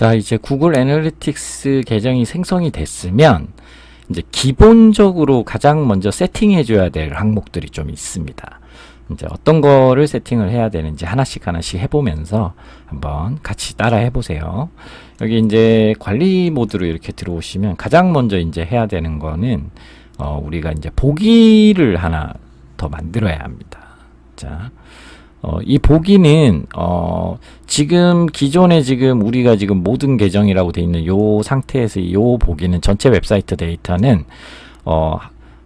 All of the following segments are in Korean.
자, 이제 구글 애널리틱스 계정이 생성이 됐으면 이제 기본적으로 가장 먼저 세팅해 줘야 될 항목들이 좀 있습니다. 이제 어떤 거를 세팅을 해야 되는지 하나씩 해보면서 한번 같이 따라 해보세요. 여기 이제 관리 모드로 이렇게 들어오시면 가장 먼저 이제 해야 되는 거는 우리가 이제 보기를 하나 더 만들어야 합니다. 자, 이 보기는 지금 기존에 지금 우리가 지금 모든 계정이라고 되어 있는 요 상태에서 이 보기는 전체 웹사이트 데이터는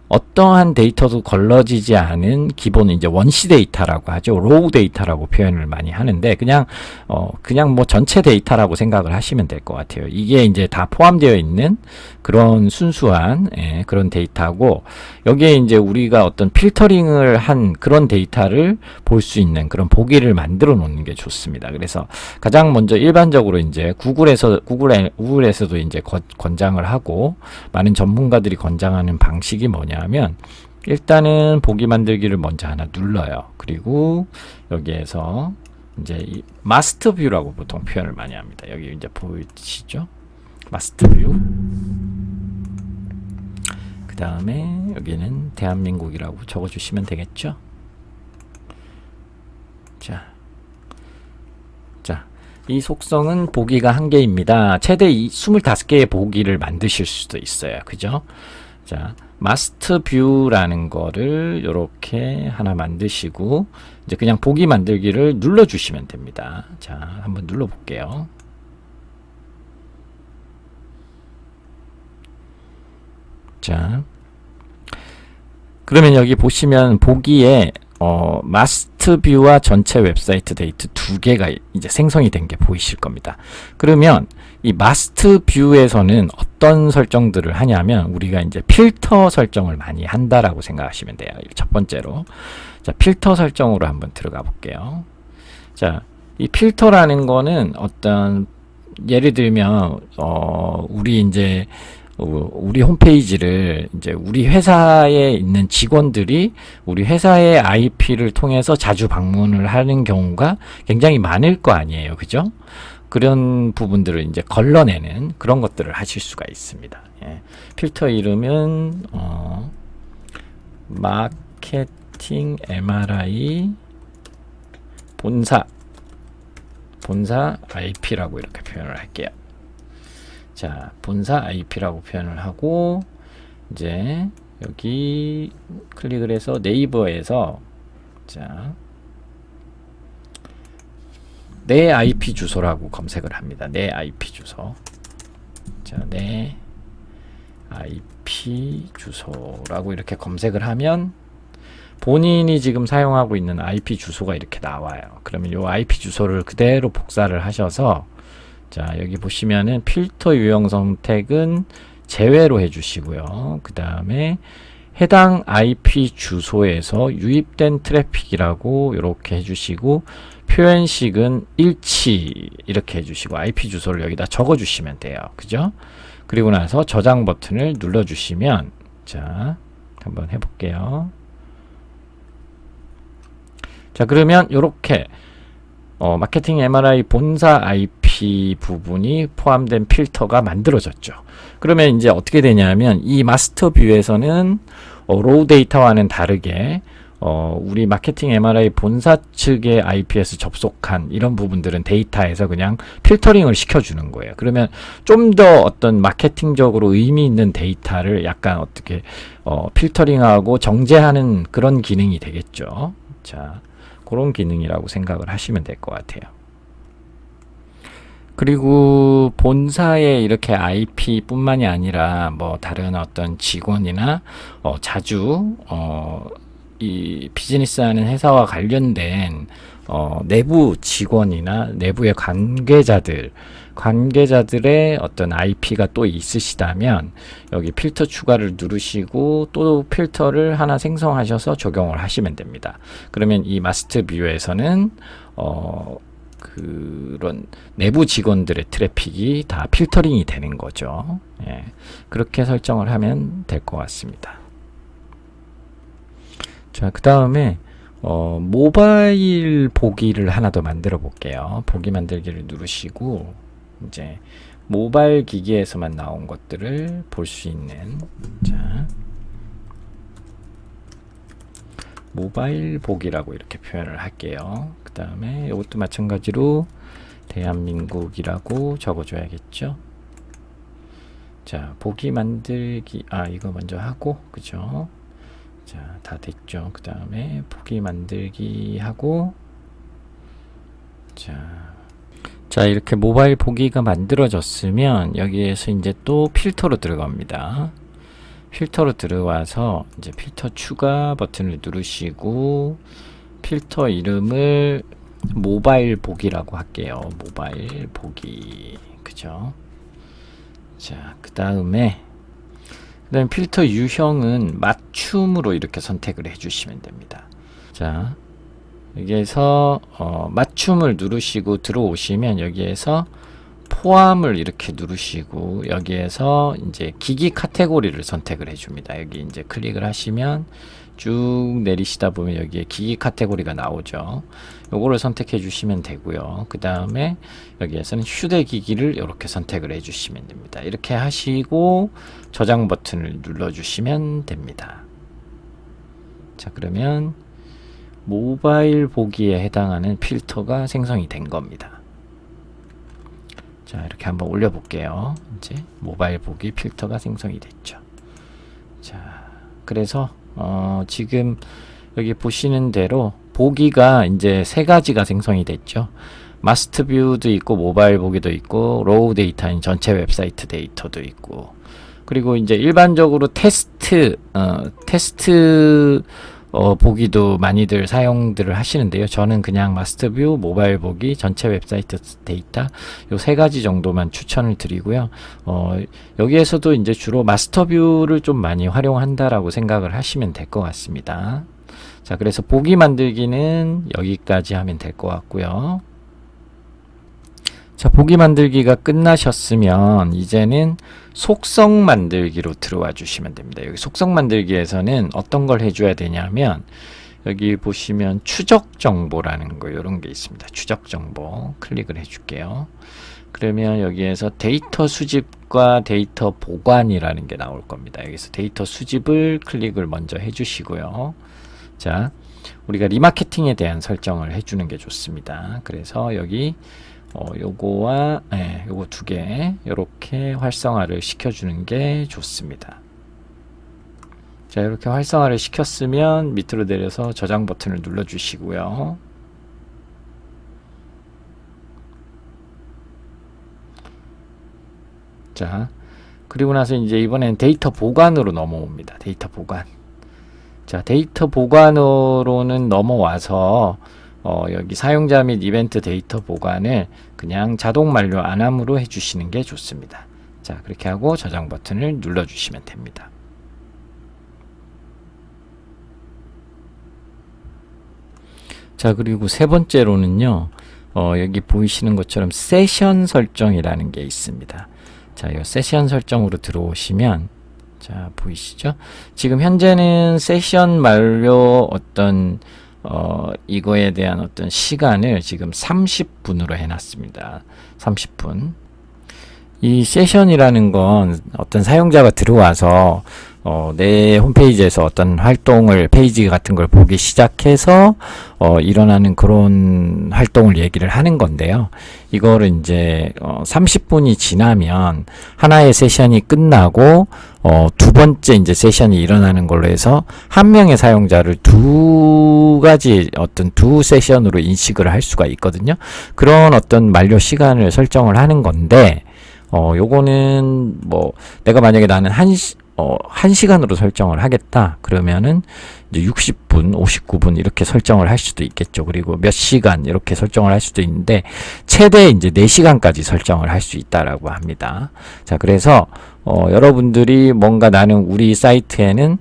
어떠한 데이터도 걸러지지 않은 기본 이제 원시 데이터라고 하죠. 로우 데이터라고 표현을 많이 하는데 그냥 뭐 전체 데이터라고 생각을 하시면 될 것 같아요. 이게 이제 다 포함되어 있는 그런 순수한 그런 데이터고 여기에 이제 우리가 어떤 필터링을 한 그런 데이터를 볼 수 있는 그런 보기를 만들어 놓는 게 좋습니다. 그래서 가장 먼저 일반적으로 이제 구글에서도 이제 권장을 하고 많은 전문가들이 권장하는 방식이 뭐냐면 일단은 보기 만들기를 먼저 하나 눌러요. 그리고 여기에서 이제 이 마스터 뷰라고 보통 표현을 많이 합니다. 여기 이제 보이시죠? 마스터 뷰. 그 다음에 여기는 대한민국이라고 적어주시면 되겠죠? 자, 이 속성은 보기가 1개입니다. 최대 25개의 보기를 만드실 수도 있어요. 그죠? 자, 마스터 뷰라는 거를 이렇게 하나 만드시고 이제 그냥 보기 만들기를 눌러주시면 됩니다. 자, 한번 눌러볼게요. 자, 그러면 여기 보시면 보기에 마스터 뷰와 전체 웹사이트 데이터 2개가 이제 생성이 된 게 보이실 겁니다. 그러면 이 마스터 뷰에서는 어떤 설정들을 하냐면 우리가 이제 필터 설정을 많이 한다라고 생각하시면 돼요. 첫 번째로. 자, 필터 설정으로 한번 들어가 볼게요. 자, 이 필터라는 거는 어떤 예를 들면 우리 홈페이지를 이제 우리 회사에 있는 직원들이 우리 회사의 IP를 통해서 자주 방문을 하는 경우가 굉장히 많을 거 아니에요. 그죠? 그런 부분들을 이제 걸러내는 그런 것들을 하실 수가 있습니다. 예. 필터 이름은 마케팅 MRI 본사 IP라고 이렇게 표현을 할게요. 자, 본사 IP라고 표현을 하고 이제 여기 클릭을 해서 네이버에서 자, 내 IP 주소라고 검색을 합니다. 내 IP 주소. 자, 내 IP 주소라고 이렇게 검색을 하면 본인이 지금 사용하고 있는 IP 주소가 이렇게 나와요. 그러면 이 IP 주소를 그대로 복사를 하셔서 자, 여기 보시면은 필터 유형 선택은 제외로 해주시고요. 그 다음에 해당 IP 주소에서 유입된 트래픽이라고 이렇게 해주시고 표현식은 일치 이렇게 해주시고 IP 주소를 여기다 적어주시면 돼요. 그죠? 그리고 나서 저장 버튼을 눌러주시면 자, 한번 해볼게요. 자, 그러면 이렇게 마케팅 MRI 본사 IP 부분이 포함된 필터가 만들어졌죠. 그러면 이제 어떻게 되냐면 이 마스터 뷰에서는 로우 데이터와는 다르게 우리 마케팅 MRI 본사 측의 IP에서 접속한 이런 부분들은 데이터에서 그냥 필터링을 시켜주는 거예요. 그러면 좀 더 어떤 마케팅적으로 의미 있는 데이터를 약간 어떻게 필터링하고 정제하는 그런 기능이 되겠죠. 자, 그런 기능이라고 생각을 하시면 될 것 같아요. 그리고 본사의 이렇게 IP 뿐만이 아니라 뭐 다른 어떤 직원이나 자주 이 비즈니스 하는 회사와 관련된 내부 직원이나 내부의 관계자들의 어떤 IP가 또 있으시다면 여기 필터 추가를 누르시고 또 필터를 하나 생성하셔서 적용을 하시면 됩니다. 그러면 이 마스터 뷰에서는 그런 내부 직원들의 트래픽이 다 필터링이 되는 거죠. 예, 그렇게 설정을 하면 될 것 같습니다. 자, 그 다음에 모바일 보기를 하나 더 만들어 볼게요. 보기 만들기를 누르시고 이제 모바일 기기에서만 나온 것들을 볼 수 있는, 자, 모바일 보기라고 이렇게 표현을 할게요. 그 다음에 이것도 마찬가지로 대한민국이라고 적어줘야겠죠. 자, 보기 만들기, 이거 먼저 하고, 그죠? 자, 다 됐죠. 그 다음에 보기 만들기 하고, 자, 이렇게 모바일 보기가 만들어졌으면 여기에서 이제 또 필터로 들어갑니다. 필터로 들어와서 이제 필터 추가 버튼을 누르시고 필터 이름을 모바일 보기라고 할게요. 모바일 보기, 그죠? 자, 그 다음에 필터 유형은 맞춤으로 이렇게 선택을 해주시면 됩니다. 자, 여기에서 맞춤을 누르시고 들어오시면 여기에서 포함을 이렇게 누르시고 여기에서 이제 기기 카테고리를 선택을 해줍니다. 여기 이제 클릭을 하시면 쭉 내리시다 보면 여기에 기기 카테고리가 나오죠. 요거를 선택해 주시면 되고요. 그 다음에 여기에서는 휴대기기를 이렇게 선택을 해 주시면 됩니다. 이렇게 하시고 저장 버튼을 눌러 주시면 됩니다. 자, 그러면 모바일 보기에 해당하는 필터가 생성이 된 겁니다. 자, 이렇게 한번 올려 볼게요. 이제 모바일 보기 필터가 생성이 됐죠. 자, 그래서 지금 여기 보시는 대로 보기가 이제 세 가지가 생성이 됐죠. 마스터 뷰도 있고 모바일 보기도 있고 로우 데이터인 전체 웹사이트 데이터도 있고, 그리고 이제 일반적으로 테스트 보기도 많이들 사용들을 하시는데요. 저는 그냥 마스터 뷰, 모바일 보기, 전체 웹사이트 데이터 요 세 가지 정도만 추천을 드리고요. 여기에서도 이제 주로 마스터 뷰를 좀 많이 활용한다라고 생각을 하시면 될 것 같습니다. 자, 그래서 보기 만들기는 여기까지 하면 될 것 같고요. 자, 보기 만들기가 끝나셨으면 이제는 속성 만들기로 들어와 주시면 됩니다. 여기 속성 만들기에서는 어떤 걸 해줘야 되냐면 여기 보시면 추적 정보라는 거 이런 게 있습니다. 추적 정보 클릭을 해줄게요. 그러면 여기에서 데이터 수집과 데이터 보관이라는 게 나올 겁니다. 여기서 데이터 수집을 클릭을 먼저 해주시고요. 자, 우리가 리마케팅에 대한 설정을 해주는 게 좋습니다. 그래서 여기 요거와 요거 두 개 이렇게 활성화를 시켜주는 게 좋습니다. 자, 이렇게 활성화를 시켰으면 밑으로 내려서 저장 버튼을 눌러 주시고요. 자, 그리고 나서 이제 이번엔 데이터 보관으로 넘어옵니다. 데이터 보관. 자, 데이터 보관으로는 넘어와서 여기 사용자 및 이벤트 데이터 보관을 그냥 자동 만료 안함으로 해주시는 게 좋습니다. 자, 그렇게 하고 저장 버튼을 눌러주시면 됩니다. 자, 그리고 세 번째로는요, 여기 보이시는 것처럼 세션 설정이라는 게 있습니다. 자, 이 세션 설정으로 들어오시면, 자, 보이시죠? 지금 현재는 세션 만료 이거에 대한 어떤 시간을 지금 30분으로 해놨습니다. 30분. 이 세션이라는 건 어떤 사용자가 들어와서 내 홈페이지에서 어떤 활동을, 페이지 같은 걸 보기 시작해서 일어나는 그런 활동을 얘기를 하는 건데요. 이거를 이제 30분이 지나면 하나의 세션이 끝나고 두 번째 이제 세션이 일어나는 걸로 해서 한 명의 사용자를 두 가지 어떤 두 세션으로 인식을 할 수가 있거든요. 그런 어떤 만료 시간을 설정을 하는 건데, 요거는 뭐 내가 만약에 나는 1시간으로 설정을 하겠다 그러면은 이제 60분, 59분 이렇게 설정을 할 수도 있겠죠. 그리고 몇 시간 이렇게 설정을 할 수도 있는데 최대 이제 4시간까지 설정을 할 수 있다라고 합니다. 자, 그래서 여러분들이 뭔가 나는 우리 사이트에는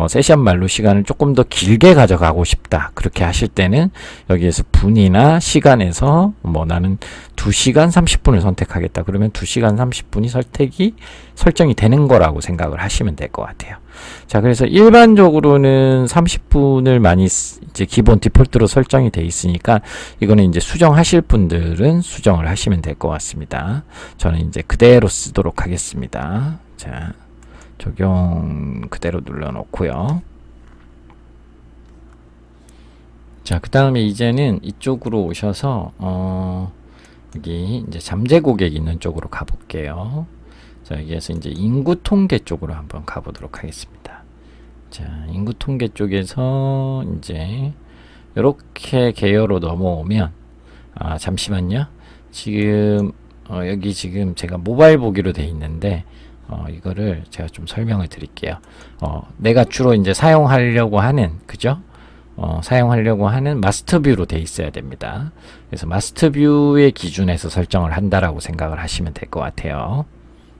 세션 만료 시간을 조금 더 길게 가져가고 싶다. 그렇게 하실 때는 여기에서 분이나 시간에서 뭐 나는 2시간 30분을 선택하겠다. 그러면 2시간 30분이 설정이 되는 거라고 생각을 하시면 될 것 같아요. 자, 그래서 일반적으로는 30분을 많이 이제 기본 디폴트로 설정이 돼 있으니까 이거는 이제 수정하실 분들은 수정을 하시면 될 것 같습니다. 저는 이제 그대로 쓰도록 하겠습니다. 자, 적용 그대로 눌러놓고요. 자, 그 다음에 이제는 이쪽으로 오셔서 여기 이제 잠재 고객 있는 쪽으로 가볼게요. 자, 여기에서 이제 인구 통계 쪽으로 한번 가보도록 하겠습니다. 자, 인구 통계 쪽에서 이제 이렇게 계열로 넘어오면 잠시만요. 지금 여기 지금 제가 모바일 보기로 돼 있는데 이거를 제가 좀 설명을 드릴게요. 내가 주로 이제 사용하려고 하는, 그죠? 사용하려고 하는 마스터 뷰로 돼 있어야 됩니다. 그래서 마스터 뷰의 기준에서 설정을 한다라고 생각을 하시면 될 것 같아요.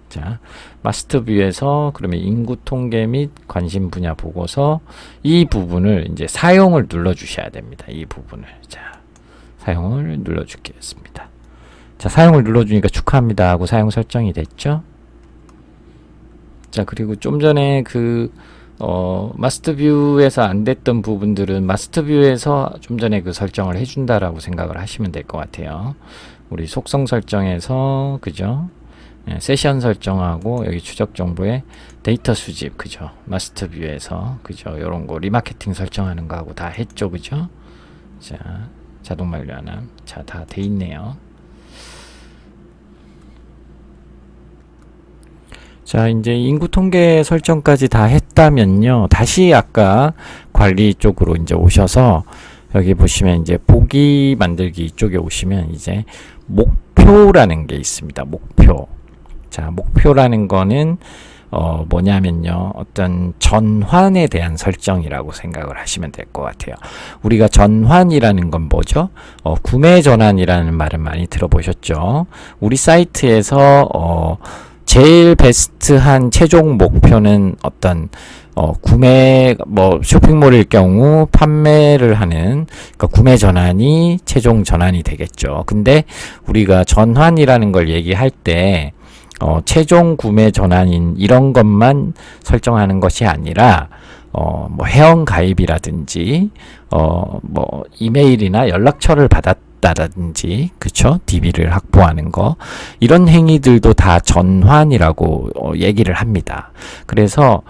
자, 마스터 뷰에서 그러면 인구 통계 및 관심 분야 보고서 이 부분을 이제 사용을 눌러 주셔야 됩니다. 이 부분을. 자, 사용을 눌러 주겠습니다. 자, 사용을 눌러 주니까 축하합니다 하고 사용 설정이 됐죠? 자, 그리고 좀 전에 마스터 뷰에서 안 됐던 부분들은 마스터 뷰에서 좀 전에 그 설정을 해준다라고 생각을 하시면 될 것 같아요. 우리 속성 설정에서, 그죠? 세션 설정하고 여기 추적 정보에 데이터 수집, 그죠? 마스터 뷰에서, 그죠? 요런 거 리마케팅 설정하는 거하고 다 했죠, 그죠? 자, 자동 만료 안함. 자, 다 돼 있네요. 자, 이제 인구 통계 설정까지 다 했다면요. 다시 아까 관리 쪽으로 이제 오셔서 여기 보시면 이제 보기 만들기 이쪽에 오시면 이제 목표라는 게 있습니다. 목표. 자, 목표라는 거는 뭐냐면요. 어떤 전환에 대한 설정이라고 생각을 하시면 될 것 같아요. 우리가 전환이라는 건 뭐죠? 구매 전환이라는 말은 많이 들어보셨죠? 우리 사이트에서 제일 베스트한 최종 목표는 어떤 구매 쇼핑몰일 경우 판매를 하는, 그러니까 구매 전환이 최종 전환이 되겠죠. 근데 우리가 전환이라는 걸 얘기할 때 최종 구매 전환인 이런 것만 설정하는 것이 아니라 뭐 회원 가입이라든지 뭐 이메일이나 연락처를 받았다든지, 그쵸? DB를 확보하는 거, 이런 행위들도 다 전환이라고 얘기를 합니다. 그래서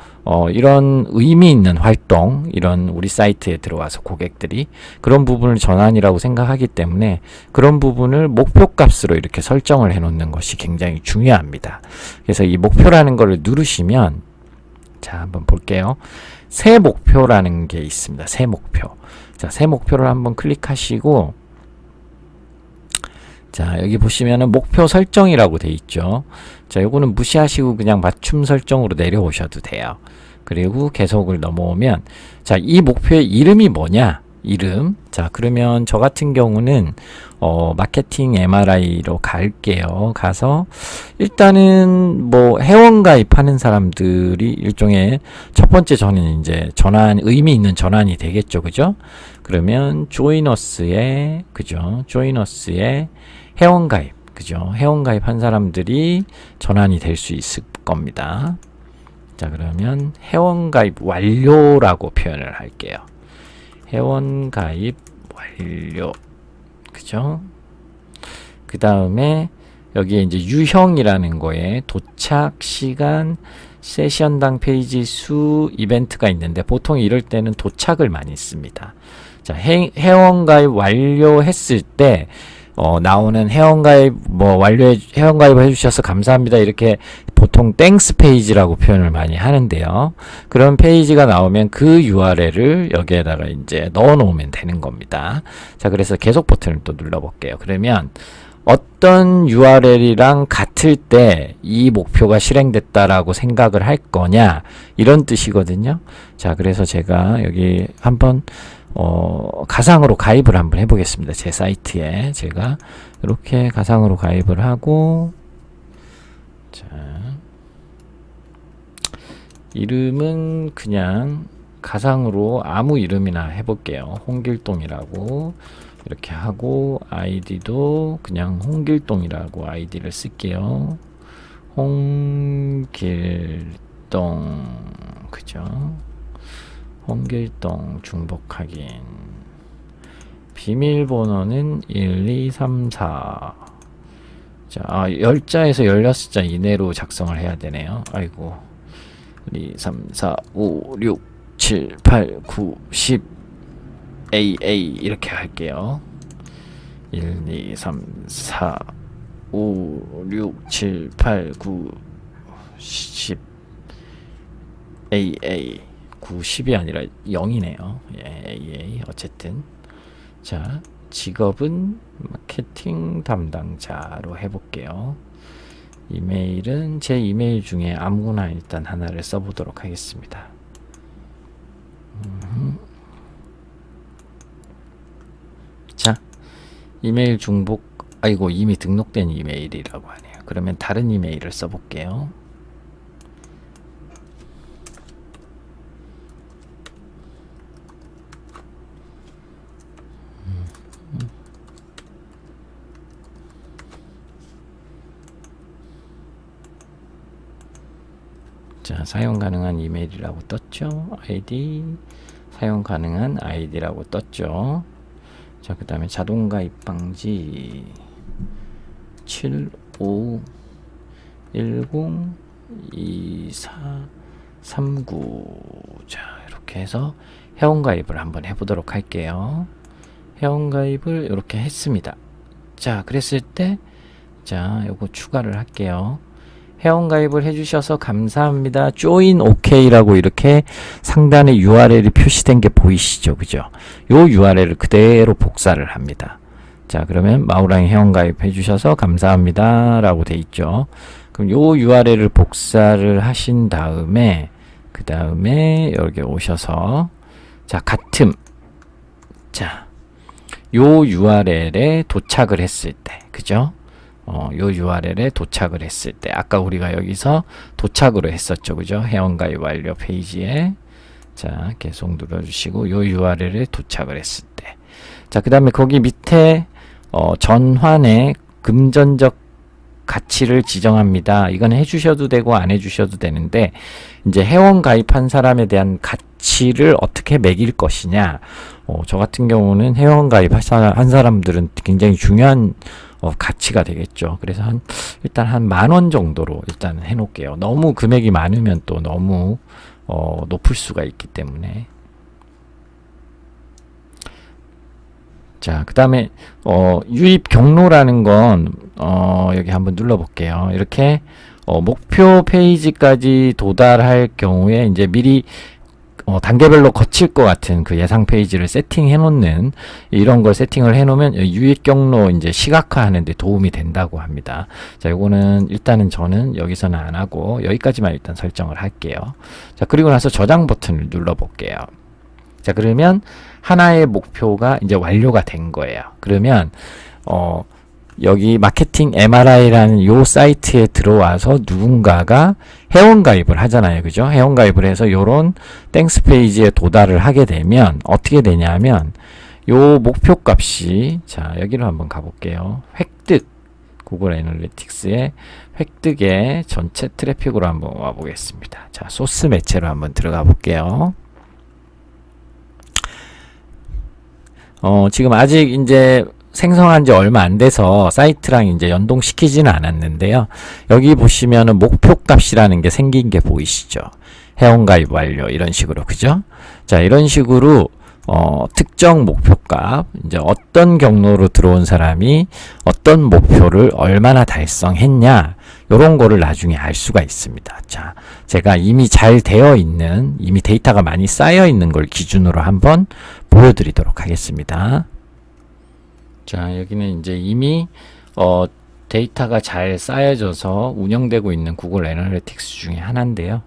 이런 의미 있는 활동, 이런 우리 사이트에 들어와서 고객들이 그런 부분을 전환이라고 생각하기 때문에 그런 부분을 목표값으로 이렇게 설정을 해 놓는 것이 굉장히 중요합니다. 그래서 이 목표라는 거를 누르시면, 자, 한번 볼게요. 새 목표라는 게 있습니다. 새 목표. 자, 새 목표를 한번 클릭하시고, 자, 여기 보시면은 목표 설정이라고 돼 있죠. 자, 요거는 무시하시고 그냥 맞춤 설정으로 내려오셔도 돼요. 그리고 계속을 넘어오면, 자, 이 목표의 이름이 뭐냐? 이름. 자, 그러면 저 같은 경우는 마케팅 MRI로 갈게요. 가서 일단은 뭐 회원 가입하는 사람들이 일종의 첫 번째 저는 이제 전환, 의미 있는 전환이 되겠죠. 그죠? 그러면 조이너스에, 그죠? 조이너스에 회원 가입, 그죠? 회원 가입한 사람들이 전환이 될 수 있을 겁니다. 자, 그러면 회원 가입 완료라고 표현을 할게요. 회원 가입 완료, 그죠? 그 다음에 여기에 이제 유형이라는 거에 도착 시간, 세션당 페이지 수, 이벤트가 있는데 보통 이럴 때는 도착을 많이 씁니다. 자, 회원 가입 완료했을 때 나오는 회원가입 회원가입을 해주셔서 감사합니다, 이렇게 보통 땡스 페이지라고 표현을 많이 하는데요. 그런 페이지가 나오면 그 URL을 여기에다가 이제 넣어 놓으면 되는 겁니다. 자, 그래서 계속 버튼을 또 눌러 볼게요. 그러면 어떤 URL이랑 같을 때 이 목표가 실행됐다라고 생각을 할 거냐, 이런 뜻이거든요. 자, 그래서 제가 여기 한번 가상으로 가입을 한번 해보겠습니다. 제 사이트에 제가 이렇게 가상으로 가입을 하고, 자, 이름은 그냥 가상으로 아무 이름이나 해볼게요. 홍길동이라고 이렇게 하고, 아이디도 그냥 홍길동이라고 아이디를 쓸게요. 홍길동, 그죠? 홍길동 중복 확인. 비밀번호는 1234. 자, 10자에서 16자 이내로 작성을 해야 되네요. 아이고. 2, 3, 4, 5, 6, 7, 8, 9, 10 AA 이렇게 할게요. 1, 2, 3, 4, 5, 6, 7, 8, 9, 10 AA 9, 10이 아니라 0이네요. 예, AA 어쨌든. 자, 직업은 마케팅 담당자로 해볼게요. 이메일은 제 이메일 중에 아무거나 일단 하나를 써보도록 하겠습니다. 자, 이메일 중복, 아이고, 이미 등록된 이메일이라고 하네요. 그러면 다른 이메일을 써볼게요. 자, 사용 가능한 이메일이라고 떴죠. 아이디 사용 가능한 아이디라고 떴죠. 자, 그 다음에 자동가입 방지 75102439. 자, 이렇게 해서 회원가입을 한번 해보도록 할게요. 회원가입을 이렇게 했습니다. 자, 그랬을 때, 자, 요거 추가를 할게요. 회원가입을 해주셔서 감사합니다. join OK라고 이렇게 상단에 URL이 표시된 게 보이시죠? 그죠? 요 URL을 그대로 복사를 합니다. 자, 그러면 마우라인 회원가입 해주셔서 감사합니다 라고 돼 있죠. 그럼 요 URL을 복사를 하신 다음에, 그 다음에 여기 오셔서, 자, 같음. 자, 요 URL에 도착을 했을 때, 그죠? 요 URL에 도착을 했을 때, 아까 우리가 여기서 도착으로 했었죠. 그죠? 회원가입 완료 페이지에. 자, 계속 눌러주시고, 요 URL에 도착을 했을 때. 자, 그 다음에 거기 밑에, 전환의 금전적 가치를 지정합니다. 이건 해주셔도 되고, 안 해주셔도 되는데, 이제 회원가입한 사람에 대한 가치를 어떻게 매길 것이냐. 저 같은 경우는 회원가입한 사람들은 굉장히 중요한 가치가 되겠죠. 그래서 일단 한 10,000원 정도로 일단 해놓을게요. 너무 금액이 많으면 또 너무 높을 수가 있기 때문에. 자, 그 다음에 유입 경로라는 건 여기 한번 눌러볼게요. 이렇게 목표 페이지까지 도달할 경우에 이제 미리 단계별로 거칠 것 같은 그 예상 페이지를 세팅해 놓는, 이런 걸 세팅을 해 놓으면 유입 경로 이제 시각화 하는데 도움이 된다고 합니다. 자, 요거는 일단은 저는 여기서는 안 하고 여기까지만 일단 설정을 할게요. 자, 그리고 나서 저장 버튼을 눌러 볼게요. 자, 그러면 하나의 목표가 이제 완료가 된 거예요. 그러면 여기 마케팅 MRI라는 요 사이트에 들어와서 누군가가 회원가입을 하잖아요. 그죠? 회원가입을 해서 요런 땡스 페이지에 도달을 하게 되면 어떻게 되냐면 요 목표 값이, 자, 여기로 한번 가볼게요. 획득, 구글 애널리틱스의 획득의 전체 트래픽으로 한번 와보겠습니다. 자, 소스 매체로 한번 들어가 볼게요. 지금 아직 이제 생성한 지 얼마 안 돼서 사이트랑 이제 연동시키지는 않았는데요. 여기 보시면은 목표값이라는 게 생긴 게 보이시죠? 회원가입 완료, 이런 식으로, 그죠? 자, 이런 식으로 특정 목표값, 이제 어떤 경로로 들어온 사람이 어떤 목표를 얼마나 달성했냐, 요런 거를 나중에 알 수가 있습니다. 자, 제가 이미 잘 되어 있는, 이미 데이터가 많이 쌓여 있는 걸 기준으로 한번 보여드리도록 하겠습니다. 자, 여기는 이제 이미 데이터가 잘 쌓여져서 운영되고 있는 구글 애널리틱스 중에 하나인데요.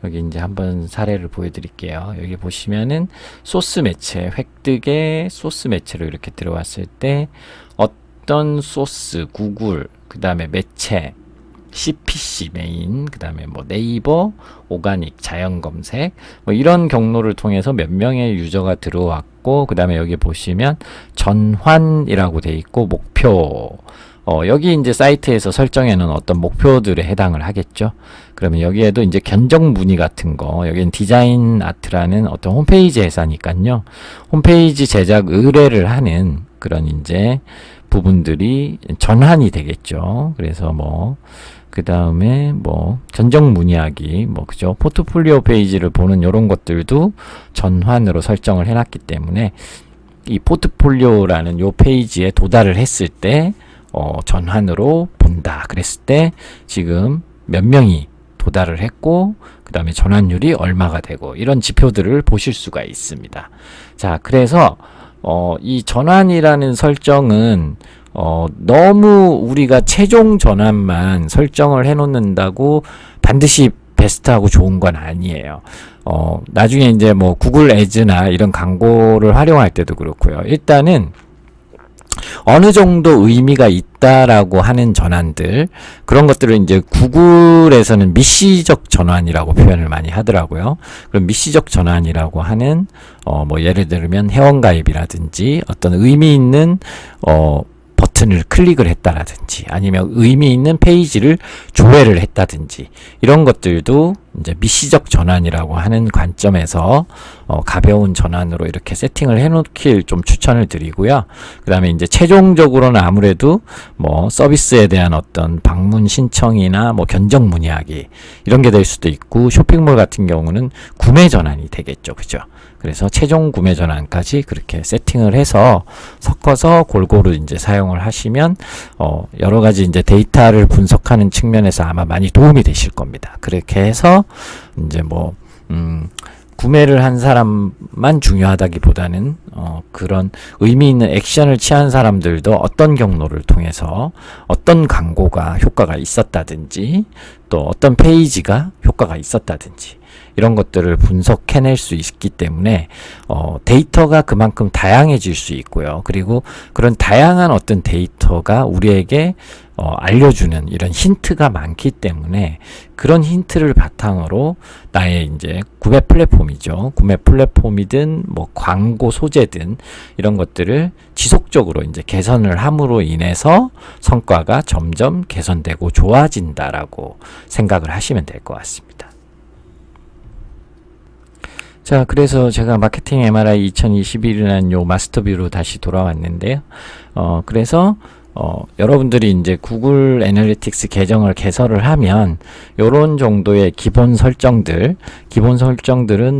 여기 이제 한번 사례를 보여드릴게요. 여기 보시면은 소스 매체, 획득의 소스 매체로 이렇게 들어왔을 때 어떤 소스, 구글, 그 다음에 매체, CPC 메인, 그 다음에 뭐 네이버, 오가닉, 자연 검색, 뭐 이런 경로를 통해서 몇 명의 유저가 들어왔고, 그 다음에 여기 보시면 전환이라고 돼 있고, 목표. 여기 이제 사이트에서 설정해 놓은 어떤 목표들에 해당을 하겠죠. 그러면 여기에도 이제 견적 문의 같은 거, 여기는 디자인 아트라는 어떤 홈페이지 회사니까요. 홈페이지 제작 의뢰를 하는 그런 이제 부분들이 전환이 되겠죠. 그래서 뭐, 그 다음에 뭐, 견적 문의하기, 뭐, 그죠. 포트폴리오 페이지를 보는 요런 것들도 전환으로 설정을 해놨기 때문에 이 포트폴리오라는 요 페이지에 도달을 했을 때 전환으로 본다. 그랬을 때 지금 몇 명이 도달을 했고 그 다음에 전환율이 얼마가 되고 이런 지표들을 보실 수가 있습니다. 자, 그래서 이 전환이라는 설정은 너무 우리가 최종 전환만 설정을 해 놓는다고 반드시 베스트하고 좋은 건 아니에요. 나중에 이제 뭐 구글 애즈나 이런 광고를 활용할 때도 그렇고요. 일단은 어느 정도 의미가 있다라고 하는 전환들, 그런 것들을 이제 구글에서는 미시적 전환이라고 표현을 많이 하더라고요. 그럼 미시적 전환이라고 하는 뭐 예를 들면 회원가입이라든지 어떤 의미 있는 버튼을 클릭을 했다라든지 아니면 의미 있는 페이지를 조회를 했다든지 이런 것들도 이제 미시적 전환이라고 하는 관점에서 가벼운 전환으로 이렇게 세팅을 해놓길 좀 추천을 드리고요. 그 다음에 이제 최종적으로는 아무래도 뭐 서비스에 대한 어떤 방문 신청이나 뭐 견적 문의하기 이런 게 될 수도 있고 쇼핑몰 같은 경우는 구매 전환이 되겠죠. 그죠? 그래서 최종 구매 전환까지 그렇게 세팅을 해서 섞어서 골고루 이제 사용을 하시면 여러 가지 이제 데이터를 분석하는 측면에서 아마 많이 도움이 되실 겁니다. 그렇게 해서 이제 뭐 구매를 한 사람만 중요하다기보다는 그런 의미 있는 액션을 취한 사람들도 어떤 경로를 통해서 어떤 광고가 효과가 있었다든지 또 어떤 페이지가 효과가 있었다든지 이런 것들을 분석해낼 수 있기 때문에 데이터가 그만큼 다양해질 수 있고요. 그리고 그런 다양한 어떤 데이터가 우리에게 알려주는 이런 힌트가 많기 때문에 그런 힌트를 바탕으로 나의 이제 구매 플랫폼이죠. 구매 플랫폼이든 뭐 광고 소재든 이런 것들을 지속적으로 이제 개선을 함으로 인해서 성과가 점점 개선되고 좋아진다라고 생각을 하시면 될 것 같습니다. 자, 그래서 제가 마케팅 MRI 2021이라는 요 마스터뷰로 다시 돌아왔는데요. 그래서 여러분들이 이제 구글 애널리틱스 계정을 개설을 하면 요런 정도의 기본 설정들은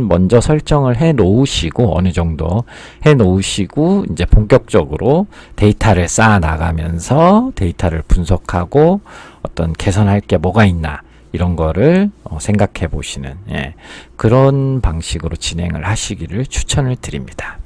먼저 설정을 해 놓으시고 어느 정도 해 놓으시고 이제 본격적으로 데이터를 쌓아 나가면서 데이터를 분석하고 어떤 개선할 게 뭐가 있나 이런 거를 생각해 보시는 그런 방식으로 진행을 하시기를 추천을 드립니다.